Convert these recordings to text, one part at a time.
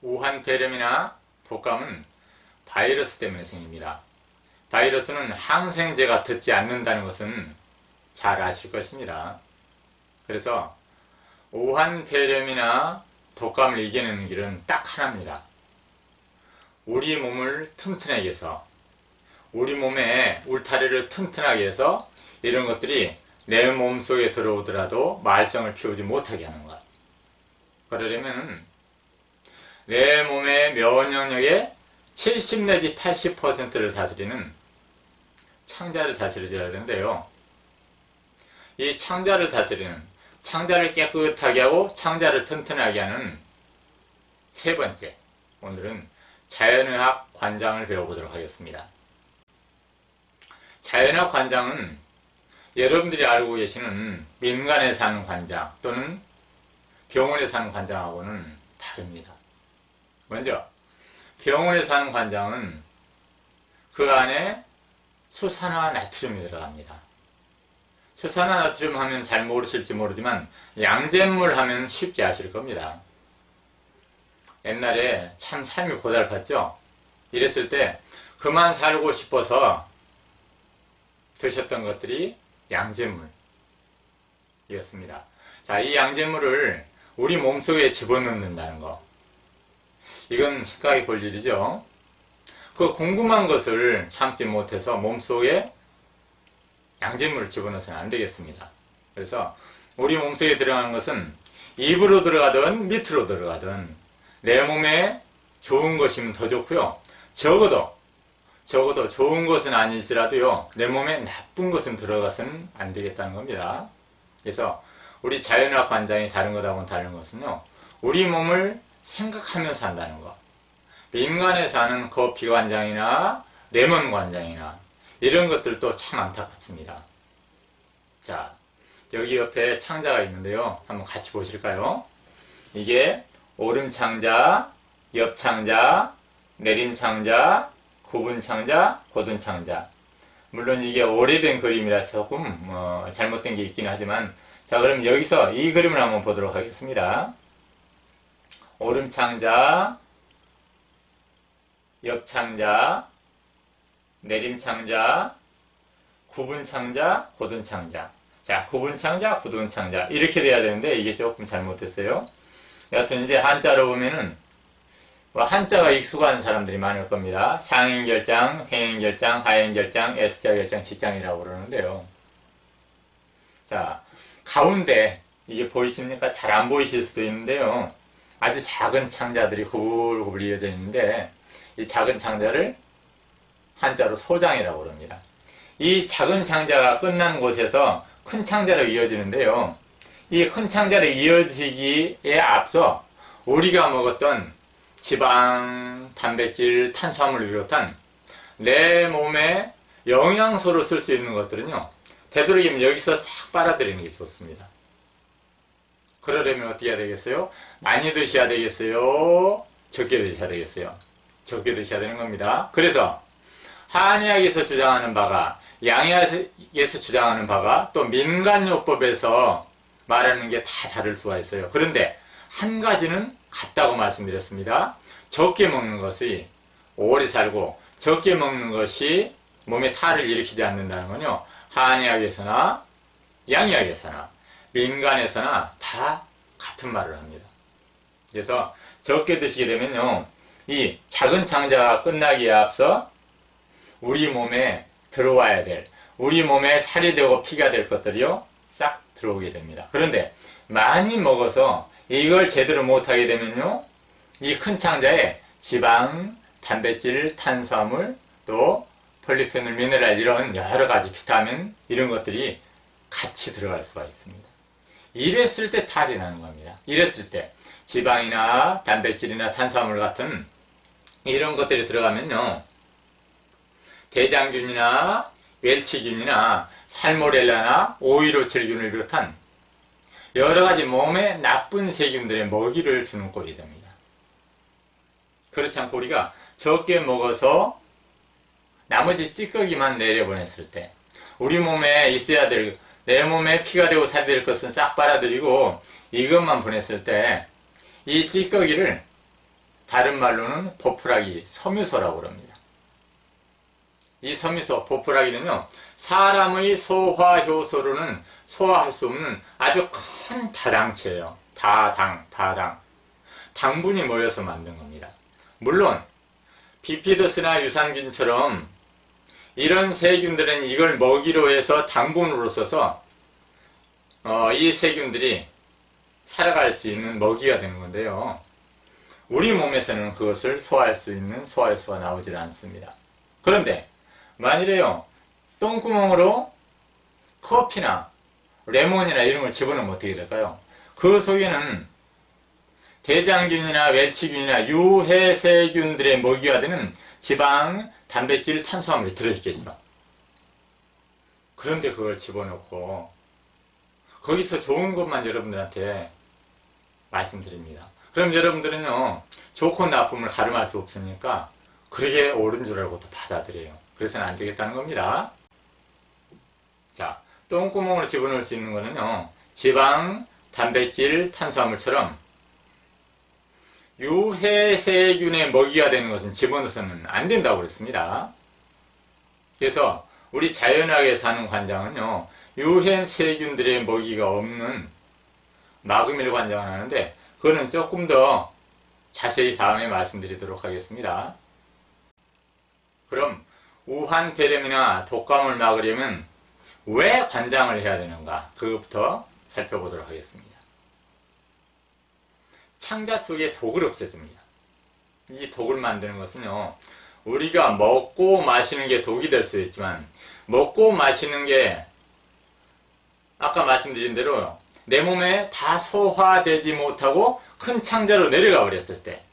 우한폐렴이나 독감은 바이러스 때문에 생깁니다. 바이러스는 항생제가 듣지 않는다는 것은 잘 아실 것입니다. 그래서 우한폐렴이나 독감을 이겨내는 길은 딱 하나입니다. 우리 몸을 튼튼하게 해서, 우리 몸의 울타리를 튼튼하게 해서 이런 것들이 내 몸속에 들어오더라도 말썽을 피우지 못하게 하는 것. 그러려면 내 몸의 면역력의 70 내지 80%를 다스리는 창자를 다스려줘야 되는데요. 이 창자를 다스리는, 창자를 깨끗하게 하고 창자를 튼튼하게 하는 세 번째, 오늘은 자연의학 관장을 배워보도록 하겠습니다. 자연의학 관장은 여러분들이 알고 계시는 민간에 사는 관장 또는 병원에 사는 관장하고는 다릅니다. 먼저 병원에 사는 관장은 그 안에 수산화 나트륨이 들어갑니다. 수산화 나트륨 하면 잘 모르실지 모르지만 양잿물 하면 쉽게 아실 겁니다. 옛날에 참 삶이 고달팠죠? 이랬을 때 그만 살고 싶어서 드셨던 것들이 양잿물이었습니다. 자, 이 양잿물을 우리 몸속에 집어넣는다는 거, 이건 생각해 볼 일이죠. 그 궁금한 것을 참지 못해서 몸속에 양잿물을 집어넣어서는 안 되겠습니다. 그래서 우리 몸속에 들어가는 것은 입으로 들어가든 밑으로 들어가든 내 몸에 좋은 것이면 더 좋고요. 적어도 좋은 것은 아닐지라도요, 내 몸에 나쁜 것은 들어가서는 안 되겠다는 겁니다. 그래서 우리 자연의학 관장이 다른 것하고는 다른 것은요, 우리 몸을 생각하면서 한다는 것. 민간에 사는 커피 관장이나 레몬 관장이나 이런 것들도 참 안타깝습니다. 자, 여기 옆에 창자가 있는데요, 한번 같이 보실까요? 이게 오름 창자, 옆 창자, 내림 창자, 굽은 창자, 곧은 창자. 물론 이게 오래된 그림이라 조금 잘못된 게 있긴 하지만, 자, 그럼 여기서 이 그림을 한번 보도록 하겠습니다. 오름 창자, 옆 창자, 내림 창자, 굽은 창자, 곧은 창자. 자, 굽은 창자, 곧은 창자. 이렇게 돼야 되는데 이게 조금 잘못됐어요. 여하튼 이제 한자로 보면은 한자가 익숙한 사람들이 많을 겁니다. 상인결장, 회인결장, 하인결장, S자결장, G장이라고 그러는데요. 자, 가운데 이게 보이십니까? 잘 안 보이실 수도 있는데요. 아주 작은 창자들이 구불구불 이어져 있는데 이 작은 창자를 한자로 소장이라고 그럽니다. 이 작은 창자가 끝난 곳에서 큰 창자로 이어지는데요. 이 큰 창자로 이어지기에 앞서 우리가 먹었던 지방, 단백질, 탄수화물을 비롯한 내 몸에 영양소로 쓸 수 있는 것들은요, 되도록이면 여기서 싹 빨아들이는 게 좋습니다. 그러려면 어떻게 해야 되겠어요? 많이 드셔야 되겠어요? 적게 드셔야 되겠어요? 적게 드셔야 되는 겁니다. 그래서 한의학에서 주장하는 바가, 양의학에서 주장하는 바가, 또 민간요법에서 말하는 게 다 다를 수가 있어요. 그런데 한 가지는 같다고 말씀드렸습니다. 적게 먹는 것이 오래 살고 적게 먹는 것이 몸에 탈을 일으키지 않는다는 건요, 한의학에서나 양의학에서나 민간에서나 다 같은 말을 합니다. 그래서 적게 드시게 되면요, 이 작은 창자가 끝나기에 앞서 우리 몸에 들어와야 될, 우리 몸에 살이 되고 피가 될 것들이요, 싹 들어오게 됩니다. 그런데 많이 먹어서 이걸 제대로 못하게 되면요, 이 큰 창자에 지방, 단백질, 탄수화물, 또 폴리페놀, 미네랄 이런 여러 가지 비타민 이런 것들이 같이 들어갈 수가 있습니다. 이랬을 때 탈이 나는 겁니다. 이랬을 때 지방이나 단백질이나 탄수화물 같은 이런 것들이 들어가면요, 대장균이나 웰치균이나 살모렐라나 오이로첼균을 비롯한 여러가지 몸에 나쁜 세균들의 먹이를 주는 꼴이 됩니다. 그렇지 않고 우리가 적게 먹어서 나머지 찌꺼기만 내려보냈을 때, 우리 몸에 있어야 될, 내 몸에 피가 되고 살이 될 것은 싹 빨아들이고 이것만 보냈을 때 이 찌꺼기를 다른 말로는 보풀하기, 섬유소라고 합니다. 이 섬유소, 보풀하기는요, 사람의 소화 효소로는 소화할 수 없는 아주 큰 다당체예요. 다당. 당분이 모여서 만든 겁니다. 물론 비피더스나 유산균처럼 이런 세균들은 이걸 먹이로 해서 당분으로 써서 이 세균들이 살아갈 수 있는 먹이가 되는 건데요. 우리 몸에서는 그것을 소화할 수 있는 소화효소가 나오질 않습니다. 그런데 만일에요, 똥구멍으로 커피나 레몬이나 이런 걸 집어넣으면 어떻게 될까요? 그 속에는 대장균이나 웰치균이나 유해세균들의 먹이가 되는 지방, 단백질, 탄수화물이 들어있겠죠. 그런데 그걸 집어넣고 거기서 좋은 것만 여러분들한테 말씀드립니다. 그럼 여러분들은요, 좋고 나쁨을 가름할 수 없으니까 그러게 옳은 줄 알고 또 받아들여요. 그래서는 안 되겠다는 겁니다. 자, 똥구멍으로 집어넣을 수 있는 거는요, 지방, 단백질, 탄수화물처럼 유해세균의 먹이가 되는 것은 집어넣어서는 안 된다고 그랬습니다. 그래서 우리 자연하게 사는 관장은요, 유해세균들의 먹이가 없는 마그밀 관장을 하는데, 그거는 조금 더 자세히 다음에 말씀드리도록 하겠습니다. 그럼 우한폐렴이나 독감을 막으려면 왜 관장을 해야 되는가, 그것부터 살펴보도록 하겠습니다. 창자 속에 독을 없애줍니다. 이 독을 만드는 것은요, 우리가 먹고 마시는 게 독이 될 수 있지만, 먹고 마시는 게 아까 말씀드린 대로 내 몸에 다 소화되지 못하고 큰 창자로 내려가 버렸을 때,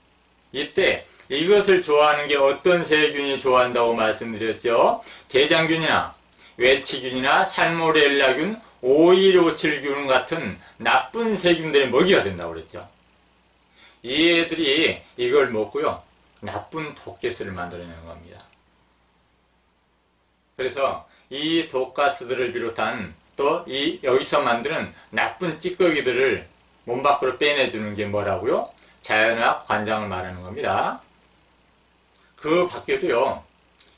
이때 이것을 좋아하는 게 어떤 세균이 좋아한다고 말씀드렸죠? 대장균이나 웰치균이나 살모넬라균, 오일오칠균 같은 나쁜 세균들의 먹이가 된다고 그랬죠. 이 애들이 이걸 먹고요, 나쁜 독가스를 만들어내는 겁니다. 그래서 이 독가스들을 비롯한 또 여기서 만드는 나쁜 찌꺼기들을 몸 밖으로 빼내주는 게 뭐라고요? 자연학 관장을 말하는 겁니다. 그 밖에도요,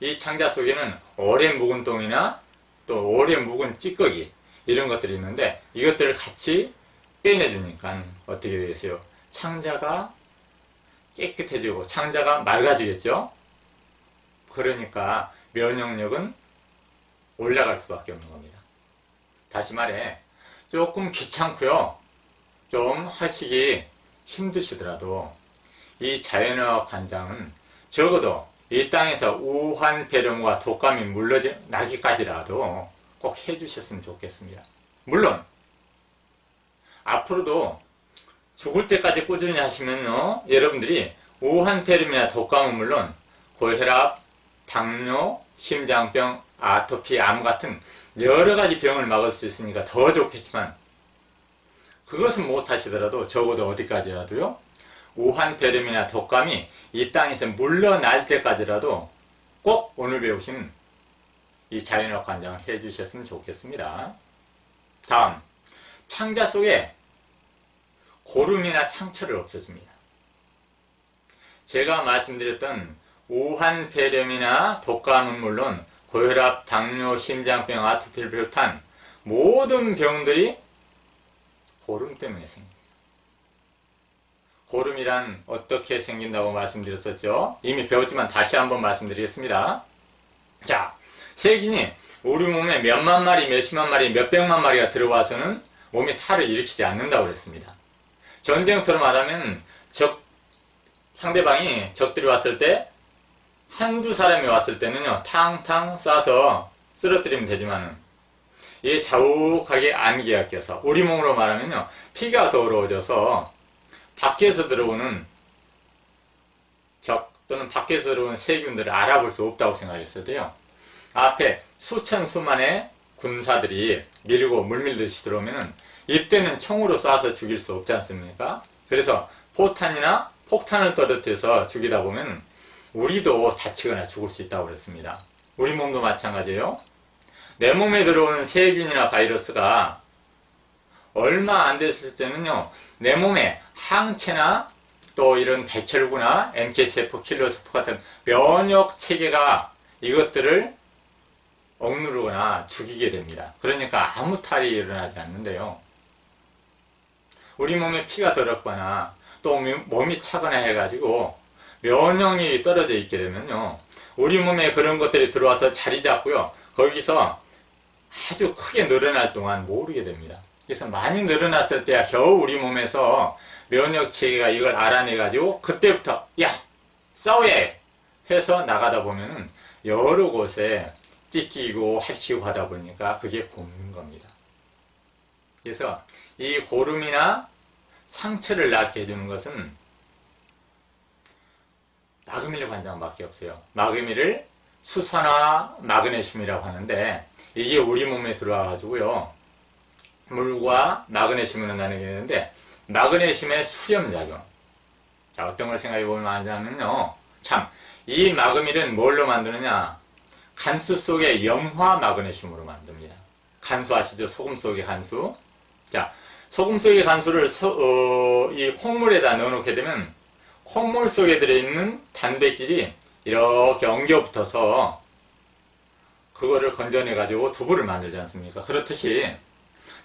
이 창자 속에는 오래 묵은 똥이나 또 오래 묵은 찌꺼기, 이런 것들이 있는데, 이것들을 같이 빼내주니까 어떻게 되겠어요? 창자가 깨끗해지고 창자가 맑아지겠죠? 그러니까 면역력은 올라갈 수밖에 없는 겁니다. 다시 말해, 조금 귀찮고요, 좀 하시기 힘드시더라도 이 자연의학 관장은 적어도 이 땅에서 우한폐렴과 독감이 물러나기까지라도 꼭 해주셨으면 좋겠습니다. 물론 앞으로도 죽을 때까지 꾸준히 하시면요, 여러분들이 우한폐렴이나 독감은 물론 고혈압, 당뇨, 심장병, 아토피, 암 같은 여러 가지 병을 막을 수 있으니까 더 좋겠지만, 그것은 못 하시더라도 적어도 어디까지라도요, 우한폐렴이나 독감이 이 땅에서 물러날 때까지라도 꼭 오늘 배우신 이 자연의학 관장을 해주셨으면 좋겠습니다. 다음, 창자 속에 고름이나 상처를 없애줍니다. 제가 말씀드렸던 우한폐렴이나 독감은 물론 고혈압, 당뇨, 심장병, 아토피를 비롯한 모든 병들이 고름 때문에 생깁니다. 고름이란 어떻게 생긴다고 말씀드렸었죠? 이미 배웠지만 다시 한번 말씀드리겠습니다. 자, 세균이 우리 몸에 몇만 마리, 몇십만 마리, 몇백만 마리가 들어와서는 몸에 탈을 일으키지 않는다고 그랬습니다. 전쟁터로 말하면 상대방이 적들이 왔을 때 한두 사람이 왔을 때는요, 탕탕 쏴서 쓰러뜨리면 되지만은, 이게 자욱하게 안개가 껴서 우리 몸으로 말하면요, 피가 더러워져서 밖에서 들어오는 적 또는 밖에서 들어오는 세균들을 알아볼 수 없다고 생각했어야 돼요. 앞에 수천 수만의 군사들이 밀고 물밀듯이 들어오면은 이때는 총으로 쏴서 죽일 수 없지 않습니까? 그래서 포탄이나 폭탄을 떨어뜨려서 죽이다 보면 우리도 다치거나 죽을 수 있다고 그랬습니다. 우리 몸도 마찬가지예요. 내 몸에 들어오는 세균이나 바이러스가 얼마 안 됐을 때는요, 내 몸에 항체나 또 이런 백혈구나 NK 세포, 킬러 세포 같은 면역 체계가 이것들을 억누르거나 죽이게 됩니다. 그러니까 아무 탈이 일어나지 않는데요. 우리 몸에 피가 더럽거나 또 몸이 차거나 해가지고 면역력이 떨어져 있게 되면요, 우리 몸에 그런 것들이 들어와서 자리 잡고요, 거기서 아주 크게 늘어날 동안 모르게 됩니다. 그래서 많이 늘어났을 때야 겨우 우리 몸에서 면역 체계가 이걸 알아내가지고 그때부터 야 싸워야 해서 나가다 보면은 여러 곳에 찢기고 핥히고 하다 보니까 그게 곪는 겁니다. 그래서 이 고름이나 상처를 낫게 해주는 것은 마그밀 관장밖에 없어요. 마그밀을 수산화 마그네슘이라고 하는데 이게 우리 몸에 들어와 가지고요, 물과 마그네슘으로 나누게 되는데 마그네슘의 수렴작용. 자, 어떤 걸 생각해 보면 하냐면요, 참 이 마그밀은 뭘로 만드느냐, 간수 속에 염화 마그네슘으로 만듭니다. 간수 아시죠? 소금 속의 간수. 자, 소금 속의 간수를 이 콩물에다 넣어놓게 되면 콩물 속에 들어있는 단백질이 이렇게 엉겨 붙어서 그거를 건져내 가지고 두부를 만들지 않습니까? 그렇듯이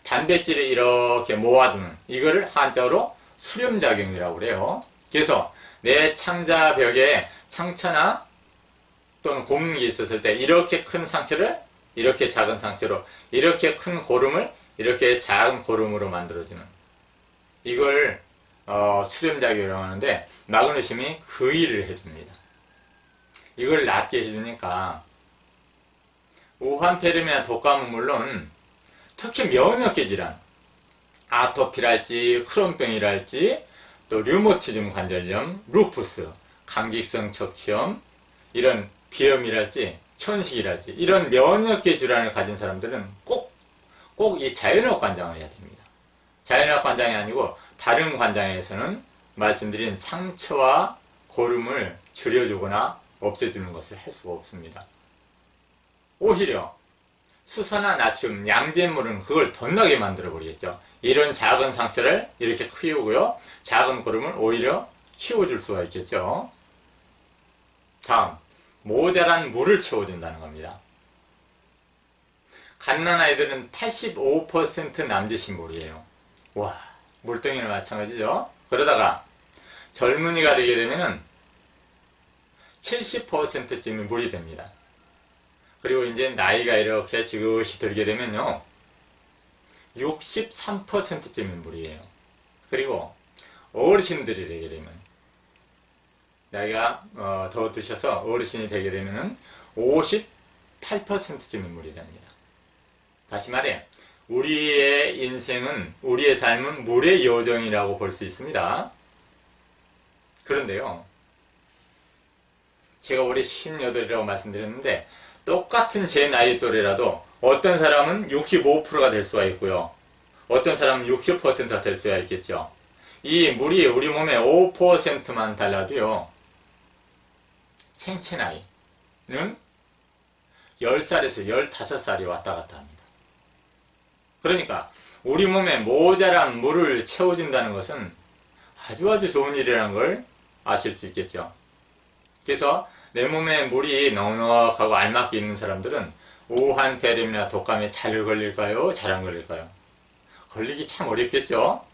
단백질을 이렇게 모아두는 이거를 한자로 수렴작용이라고 그래요. 그래서 내 창자벽에 상처나 또는 곪는 게 있었을 때 이렇게 큰 상처를 이렇게 작은 상처로, 이렇게 큰 고름을 이렇게 작은 고름으로 만들어주는 이걸 수렴작용이라고 하는데 마그네슘이 그 일을 해줍니다. 이걸 낫게 해주니까 우한폐렴이나 독감은 물론 특히 면역계 질환, 아토피랄지 크론병이랄지 또 류마티즘 관절염, 루푸스, 감기성 척추염, 이런 비염이랄지 천식이랄지 이런 면역계 질환을 가진 사람들은 꼭 이 자연학 관장을 해야 됩니다. 자연학 관장이 아니고 다른 관장에서는 말씀드린 상처와 고름을 줄여주거나 없애주는 것을 할 수가 없습니다. 오히려 수소나 나트륨, 양잿물은 그걸 덧나게 만들어 버리겠죠. 이런 작은 상처를 이렇게 키우고요, 작은 고름을 오히려 키워줄 수가 있겠죠. 다음, 모자란 물을 채워준다는 겁니다. 갓난아이들은 85% 남짓인 물이에요. 와, 물덩이는 마찬가지죠. 그러다가 젊은이가 되게 되면은 70%쯤이 물이 됩니다. 그리고 이제 나이가 이렇게 지그시 들게 되면요, 63%쯤이 물이에요. 그리고 어르신들이 되게 되면, 나이가 더 드셔서 어르신이 되게 되면은 58%쯤이 물이 됩니다. 다시 말해, 우리의 인생은, 우리의 삶은 물의 여정이라고 볼 수 있습니다. 그런데요, 제가 올해 58이라고 말씀드렸는데 똑같은 제 나이 또래라도 어떤 사람은 65%가 될 수가 있고요, 어떤 사람은 60%가 될 수가 있겠죠. 이 물이 우리 몸에 5%만 달라도요, 생체 나이는 10살에서 15살이 왔다 갔다 합니다. 그러니까 우리 몸에 모자란 물을 채워준다는 것은 아주 좋은 일이라는 걸 아실 수 있겠죠. 그래서 내 몸에 물이 넉넉하고 알맞게 있는 사람들은 우한폐렴이나 독감에 잘 걸릴까요? 잘 안 걸릴까요? 걸리기 참 어렵겠죠.